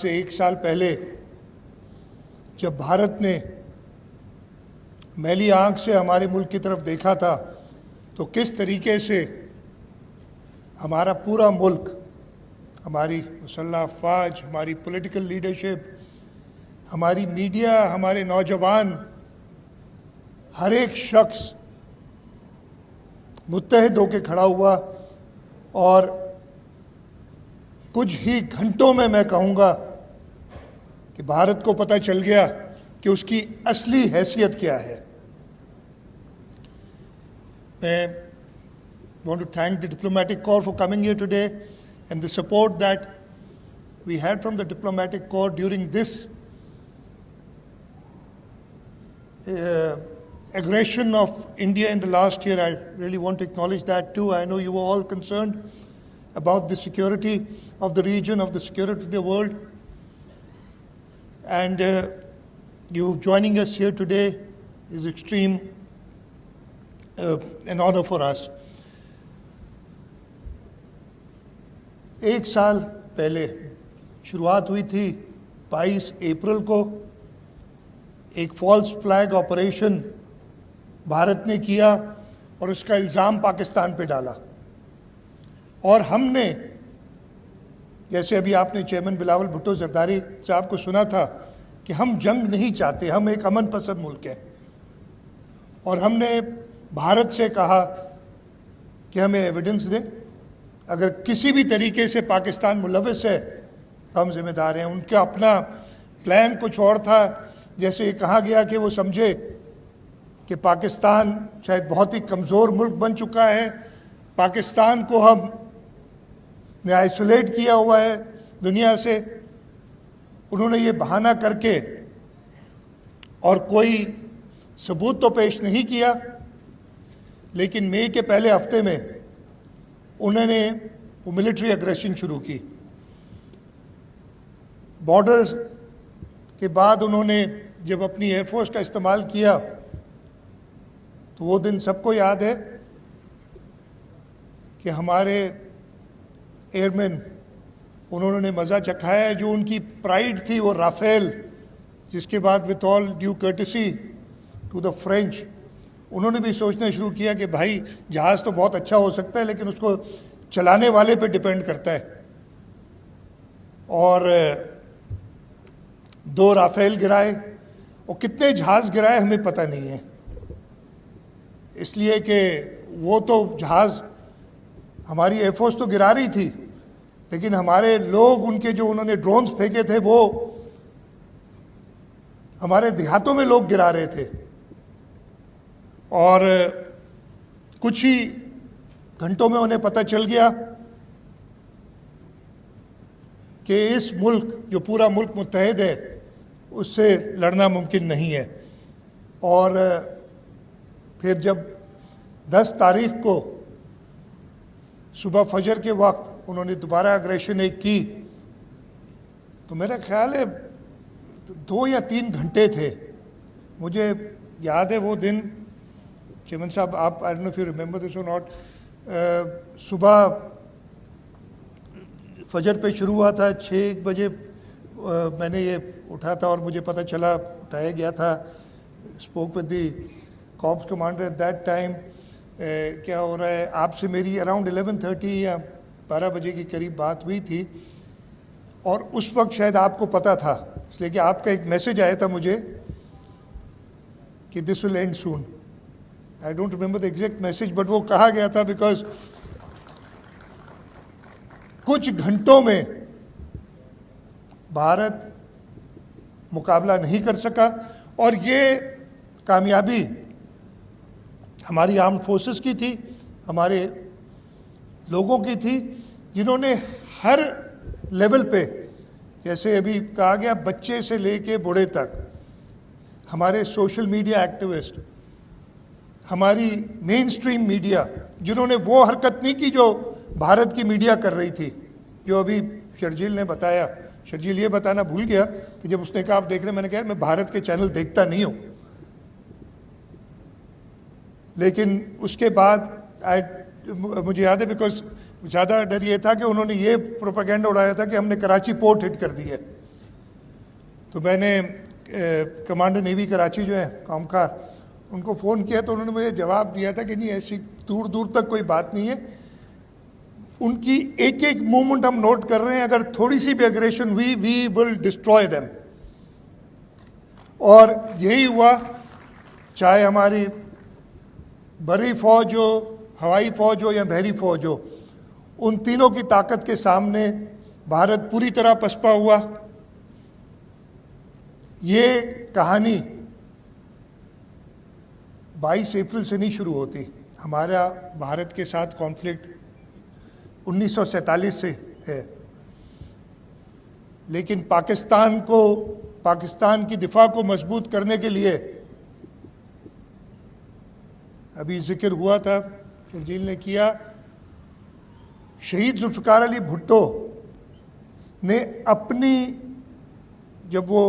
से 1 साल पहले जब भारत ने मैली आंख से हमारे मुल्क की तरफ देखा था तो किस तरीके से हमारा पूरा मुल्क, हमारी मुसल्लह अफवाज, हमारी पॉलिटिकल लीडरशिप, हमारी मीडिया, हमारे नौजवान, हर एक शख्स मुत्तहिद होकर खड़ा हुआ और कुछ ही घंटों में मैं कहूँगा कि भारत को पता चल गया कि उसकी असली हैसियत क्या है। मैं want to thank the diplomatic corps for coming here today and the support that we had from the diplomatic corps during this aggression of India in the last year. I really want to acknowledge that too. I know you were all concerned about the security of the region, of the security of the world. And you joining us here today is an honor for us. 1 साल पहले शुरुआत हुई थी 22 अप्रैल को। एक false flag operation Bharat ने किया और उसका इल्ज़ाम पाकिस्तान पे डाला। और हमने, जैसे अभी आपने चेयरमैन बिलावल भुट्टो जरदारी साहब को सुना था कि हम जंग नहीं चाहते, हम एक अमन पसंद मुल्क हैं। और हमने भारत से कहा कि हमें एविडेंस दें, अगर किसी भी तरीके से पाकिस्तान मुलविस है तो हम जिम्मेदार हैं। उनका अपना प्लान कुछ और था। जैसे ये कहा गया कि वो समझे कि पाकिस्तान शायद बहुत ही कमज़ोर मुल्क बन चुका है, पाकिस्तान को हम ने आइसोलेट किया हुआ है दुनिया से। उन्होंने ये बहाना करके और कोई सबूत तो पेश नहीं किया, लेकिन मई के पहले हफ्ते में उन्होंने वो मिलिट्री एग्रेशन शुरू की। बॉर्डर के बाद उन्होंने जब अपनी एयरफोर्स का इस्तेमाल किया तो वो दिन सबको याद है कि हमारे एयरमैन, उन्होंने मज़ा चखाया है। जो उनकी प्राइड थी वो राफेल, जिसके बाद with all due courtesy to the French, उन्होंने भी सोचना शुरू किया कि भाई जहाज़ तो बहुत अच्छा हो सकता है लेकिन उसको चलाने वाले पे डिपेंड करता है। और 2 राफेल गिराए और कितने जहाज़ गिराए हमें पता नहीं है, इसलिए कि वो तो जहाज़ हमारी एयरफोर्स तो गिरा रही थी, लेकिन हमारे लोग, उनके जो उन्होंने ड्रोन्स फेंके थे वो हमारे देहातों में लोग गिरा रहे थे। और कुछ ही घंटों में उन्हें पता चल गया कि इस मुल्क, जो पूरा मुल्क मुत्तहिद है, उससे लड़ना मुमकिन नहीं है। और फिर जब 10 तारीख को सुबह फजर के वक्त उन्होंने दोबारा एग्रेशन एक की, तो मेरा ख्याल है 2 या 3 घंटे थे। मुझे याद है वो दिन, चेयरमैन साहब, आप, I don't know if you remember this और नॉट, सुबह फजर पे शुरू हुआ था, 6 बजे मैंने ये उठा था और मुझे पता चला, उठाया गया था, spoke with the corps commander at that time, क्या हो रहा है। आपसे मेरी अराउंड 11:30 या 12 बजे के करीब बात हुई थी और उस वक्त शायद आपको पता था, इसलिए कि आपका एक मैसेज आया था मुझे कि this will and soon. I don't remember the exact message, but वो कहा गया था बिकॉज कुछ घंटों में भारत मुकाबला नहीं कर सका। और ये कामयाबी हमारी आर्म्ड फोर्सेस की थी, हमारे लोगों की थी, जिन्होंने हर लेवल पे, जैसे अभी कहा गया, बच्चे से लेके बूढ़े तक, हमारे सोशल मीडिया एक्टिविस्ट, हमारी मेन स्ट्रीम मीडिया, जिन्होंने वो हरकत नहीं की जो भारत की मीडिया कर रही थी, जो अभी शर्जील ने बताया। शर्जील ये बताना भूल गया कि जब उसने कहा आप देख रहे, मैंने कहा मैं भारत के चैनल देखता नहीं हूँ, लेकिन उसके बाद मुझे याद है, बिकॉज ज़्यादा डर ये था कि उन्होंने ये प्रोपेगेंडा उड़ाया था कि हमने कराची पोर्ट हिट कर दी है। तो मैंने कमांडर नेवी कराची जो है कामकार, उनको फ़ोन किया तो उन्होंने मुझे जवाब दिया था कि नहीं, ऐसी दूर दूर तक कोई बात नहीं है, उनकी एक एक मूवमेंट हम नोट कर रहे हैं, अगर थोड़ी सी भी एग्रेशन हुई वी विल डिस्ट्रॉय देम। और यही हुआ, चाहे हमारी बरी फौज हो, हवाई फौज हो या बहरी फौज हो, उन तीनों की ताकत के सामने भारत पूरी तरह पसपा हुआ। ये कहानी 22 अप्रैल से नहीं शुरू होती। हमारा भारत के साथ कॉन्फ्लिक्ट 1947 से है, लेकिन पाकिस्तान की दिफा को मजबूत करने के लिए, अभी जिक्र हुआ था शर्जील ने किया, शहीद जुल्फ़िकार अली भुट्टो ने अपनी, जब वो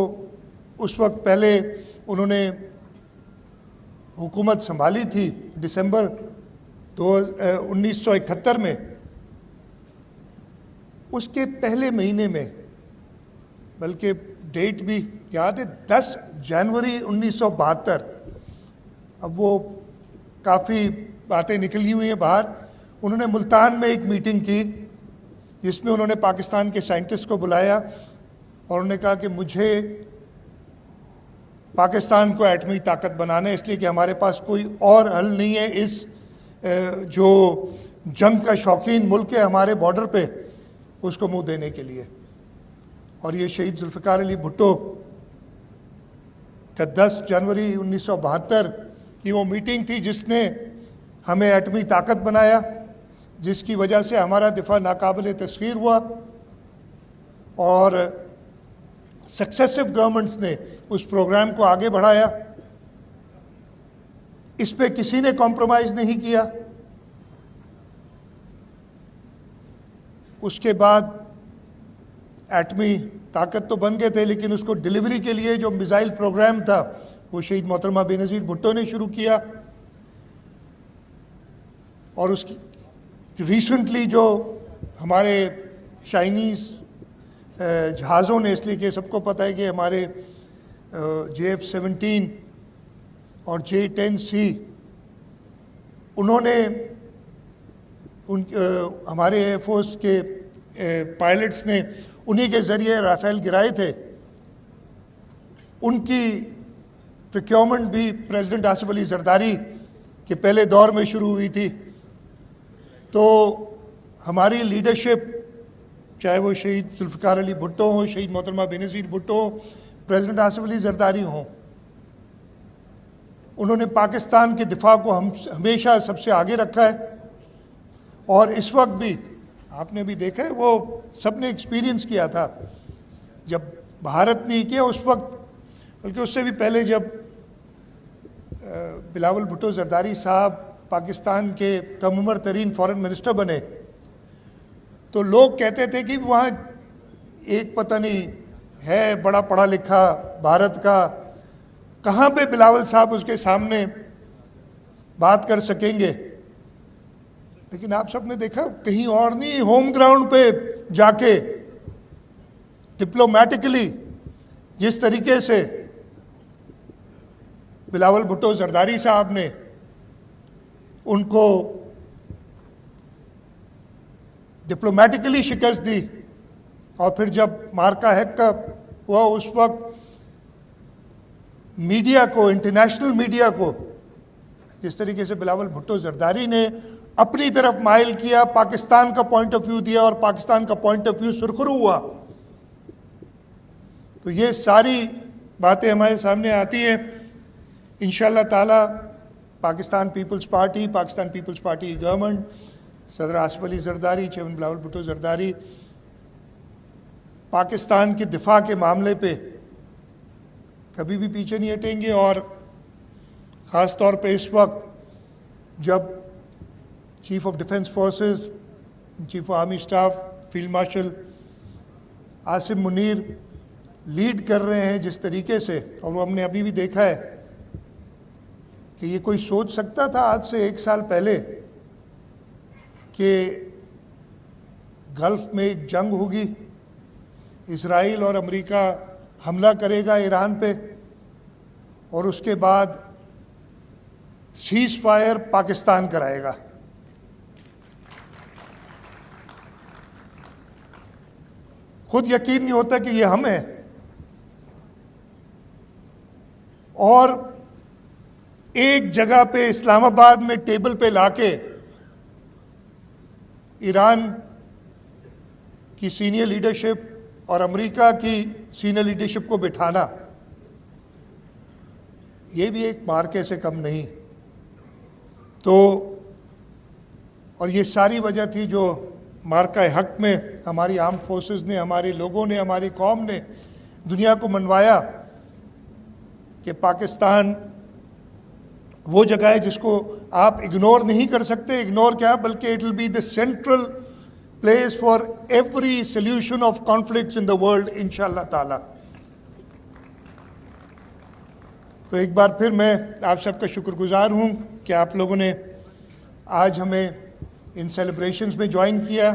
उस वक्त पहले उन्होंने हुकूमत संभाली थी दिसंबर 1971 में, उसके पहले महीने में, बल्कि डेट भी याद है, 10 जनवरी 1972, अब वो काफ़ी बातें निकली हुई हैं बाहर, उन्होंने मुल्तान में एक मीटिंग की जिसमें उन्होंने पाकिस्तान के साइंटिस्ट को बुलाया और उन्होंने कहा कि मुझे पाकिस्तान को एटमी ताकत बनाना है, इसलिए कि हमारे पास कोई और हल नहीं है इस जो जंग का शौकीन मुल्क है हमारे बॉर्डर पे, उसको मुंह देने के लिए। और ये शहीद जुल्फ़िकार अली भुट्टो का 10 जनवरी 1972 की वो मीटिंग थी जिसने हमें एटमी ताकत बनाया, जिसकी वजह से हमारा दिफा नाकाबिल तस्खीर हुआ और सक्सेसिव गवर्नमेंट्स ने उस प्रोग्राम को आगे बढ़ाया। इस पे किसी ने कॉम्प्रोमाइज़ नहीं किया। उसके बाद एटमी ताकत तो बन गए थे, लेकिन उसको डिलीवरी के लिए जो मिसाइल प्रोग्राम था वो शहीद मोहतरमा बेनज़ीर भुट्टो ने शुरू किया। और उसकी रिसेंटली जो हमारे चाइनीज़ जहाज़ों ने, इसलिए कि सबको पता है कि हमारे JF-17 और J-10C, उन्होंने हमारे एयरफोर्स के पायलट्स ने उन्हीं के ज़रिए राफेल गिराए थे। उनकी प्रोक्योरमेंट भी प्रेसिडेंट आसिफ अली जरदारी के पहले दौर में शुरू हुई थी। तो हमारी लीडरशिप, चाहे वो शहीद जुल्फ़िकार अली भुट्टो हो, शहीद मोहतरमा बेनज़ीर भुट्टो हो, प्रेसिडेंट आसिफ अली जरदारी हों, उन्होंने पाकिस्तान के दिफा को हमेशा सबसे आगे रखा है। और इस वक्त भी आपने भी देखा है, वो सबने एक्सपीरियंस किया था, जब भारत ने किया उस वक्त, बल्कि उससे भी पहले जब बिलावल भुट्टो जरदारी साहब पाकिस्तान के कम उम्र तरीन फॉरेन मिनिस्टर बने, तो लोग कहते थे कि वहाँ एक पता नहीं है बड़ा पढ़ा लिखा भारत का, कहाँ पे बिलावल साहब उसके सामने बात कर सकेंगे। लेकिन आप सबने देखा कहीं और नहीं, होम ग्राउंड पे जाके डिप्लोमेटिकली जिस तरीके से बिलावल भुट्टो जरदारी साहब ने उनको डिप्लोमेटिकली शिकस्त दी, और फिर जब मार्का हैक्का हुआ उस वक्त मीडिया को, इंटरनेशनल मीडिया को, जिस तरीके से बिलावल भुट्टो जरदारी ने अपनी तरफ माइल किया, पाकिस्तान का पॉइंट ऑफ व्यू दिया और पाकिस्तान का पॉइंट ऑफ व्यू सुरखरू हुआ, तो ये सारी बातें हमारे सामने आती हैं। इंशाअल्लाह ताला पाकिस्तान पीपल्स पार्टी की गवर्नमेंट, सदर आसिफ अली जरदारी, चेयरमैन बिलावल भुट्टो जरदारी, पाकिस्तान के दिफा के मामले पे कभी भी पीछे नहीं हटेंगे। और ख़ास तौर पे इस वक्त जब chief of defence forces, chief of army staff field marshal Asim Munir lead कर रहे हैं जिस तरीके से, और वो हमने अभी भी देखा है कि ये कोई सोच सकता था आज से 1 साल पहले कि गल्फ में एक जंग होगी, इसराइल और अमेरिका हमला करेगा ईरान पे और उसके बाद सीज फायर पाकिस्तान कराएगा। खुद यकीन नहीं होता कि ये हम हैं। और एक जगह पे इस्लामाबाद में टेबल पे लाके ईरान की सीनियर लीडरशिप और अमेरिका की सीनियर लीडरशिप को बिठाना, ये भी एक मार्के से कम नहीं। तो और ये सारी वजह थी जो मार्का हक में हमारी आर्म फोर्सेस ने, हमारे लोगों ने, हमारी कौम ने दुनिया को मनवाया कि पाकिस्तान वो जगह है जिसको आप इग्नोर नहीं कर सकते। इग्नोर क्या, बल्कि it will be the central place for every solution of conflicts in the world इंशाअल्लाह ताला। तो एक बार फिर मैं आप सबका शुक्रगुजार हूँ कि आप लोगों ने आज हमें इन सेलिब्रेशंस में ज्वाइन किया।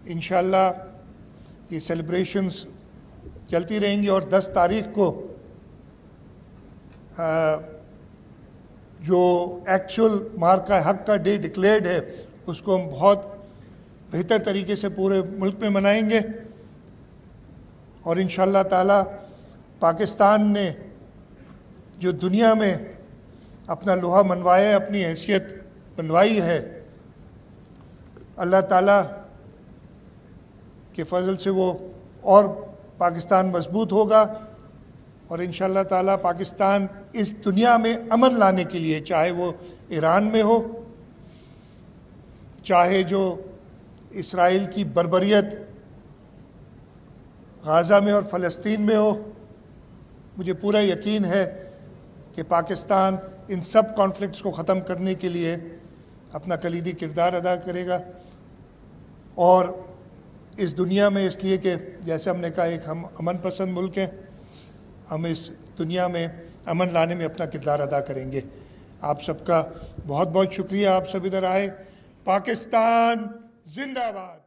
इंशाअल्लाह ये सेलिब्रेशंस चलती रहेंगी और 10 तारीख को जो एक्चुअल मार्का हक का डे डिक्लेयर्ड है उसको हम बहुत बेहतर तरीके से पूरे मुल्क में मनाएंगे। और इंशाअल्लाह ताला पाकिस्तान ने जो दुनिया में अपना लोहा मनवाया है, अपनी हैसियत बनवाई है, अल्लाह ताला के फजल से वो और पाकिस्तान मजबूत होगा। और इंशाअल्लाह ताला पाकिस्तान इस दुनिया में अमन लाने के लिए, चाहे वो ईरान में हो, चाहे जो इसराइल की बर्बरियत गाज़ा में और फ़लस्तीन में हो, मुझे पूरा यकीन है कि पाकिस्तान इन सब कॉन्फ्लिक्ट्स को ख़त्म करने के लिए अपना कलीदी किरदार अदा करेगा। और इस दुनिया में, इसलिए कि जैसे हमने कहा एक हम अमन पसंद मुल्क हैं, हम इस दुनिया में अमन लाने में अपना किरदार अदा करेंगे। आप सबका बहुत बहुत शुक्रिया, आप सब इधर आए। पाकिस्तान जिंदाबाद।